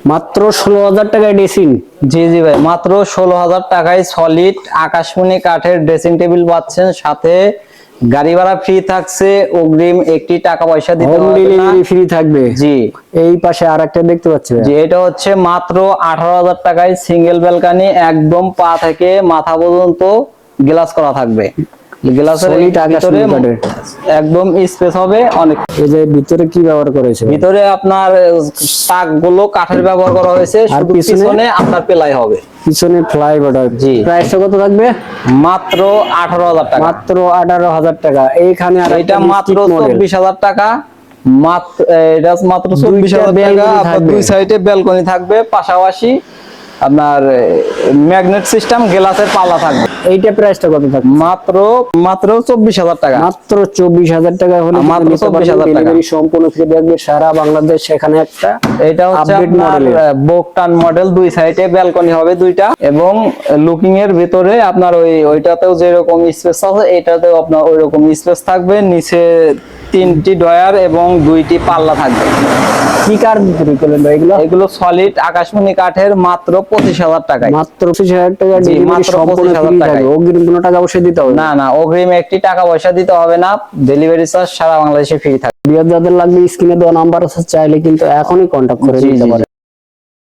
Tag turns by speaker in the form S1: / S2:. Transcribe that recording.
S1: মাত্র 16,000 টাকায় ড্রেসিং।
S2: জি জি ভাই, মাত্র 16,000 টাকায় সলিড আকাশমণি কাঠের ড্রেসিং টেবিল পাচ্ছেন, সাথে গাড়ি ভাড়া ফ্রি থাকছে, অগ্রিম একটি টাকা পয়সা দিতে
S1: হোম
S2: হবে না।
S1: ডেলিভারি ফ্রি থাকবে।
S2: জি।
S1: এই পাশে আরেকটা দেখতে পাচ্ছি
S2: জি, এটা হচ্ছে মাত্র 18,000 টাকায় সিঙ্গেল ব্যালকনি, একদম পা থেকে মাথা পর্যন্ত গ্লাস করা থাকবে। গ্লাসের
S1: সলিড
S2: ভিতরে
S1: আকাশমণি কাঠের
S2: একদম স্পেস হবে অনেক।
S1: এই যে ভিতরে কি ব্যবহার করেছে?
S2: ভিতরে আপনার তাক গুলো কাঠের ব্যবহার করা হয়েছে,
S1: আর
S2: শুধু
S1: পিছনে?
S2: পিছনে আপনার প্লাই হবে।
S1: পিছনে ফ্লাই বর্ডার।
S2: জি।
S1: প্রাইসটা কত থাকবে?
S2: মাত্র 18,000 টাকা।
S1: মাত্র 18,000 টাকা। এইখানে আর
S2: এটা মাত্র 24,000 টাকা। মাত্র এটা মাত্র 24,000 টাকা। আপনার দুই সাইডে ব্যালকনি থাকবে, পাশাপাশি আপনার ম্যাগনেট সিস্টেম গ্লাসের পাল্লা থাকবে।
S1: এইটা প্রাইসটা কত থাকবে?
S2: মাত্র মাত্র 24,000 টাকা।
S1: মাত্র 24,000 টাকা হলে
S2: মাত্র 24,000 টাকা।
S1: ডেলিভারি সম্পূর্ণ ফ্রি থাকবে সারা বাংলাদেশ। সেখানে একটা
S2: এটা হচ্ছে
S1: আপডেট
S2: আপনার
S1: মডেলের
S2: বোকটান মডেল, দুই সাইডে ব্যালকনি হবে দুইটা, এবং লুকিং এর ভিতরে আপনার ওইটাতেও যেরকম স্পেস আছে এটাতেও আপনার ওইরকম স্পেস থাকবে। নিচে 3টি ডয়ার এবং 2টি পাল্লা থাকবে।
S1: কি কার বিক্রি করলেন ভাই এগুলো?
S2: এগুলো সলিড আকাশমণি কাঠের, মাত্র 25,000 টাকায়।
S1: মাত্র 25,000 টাকা
S2: জি,
S1: ডেলিভারি
S2: মাত্র
S1: সম্পূর্ণ
S2: 25,000
S1: ফ্রি
S2: টাকায়।
S1: থাকবে। অগ্রিম কোনো টাকা পয়সা দিতে হবে
S2: না না, অগ্রিম একটি টাকা পয়সা দিতে হবে না, ডেলিভারি চার্জ সারা বাংলাদেশে ফ্রি থাকবে।
S1: যাদের লাগবে স্ক্রিনে দেওয়া নাম্বার আছে, চাইলে কিন্তু এখনই কন্ট্যাক্ট করে
S2: জি,
S1: নিতে
S2: জি,
S1: পারেন।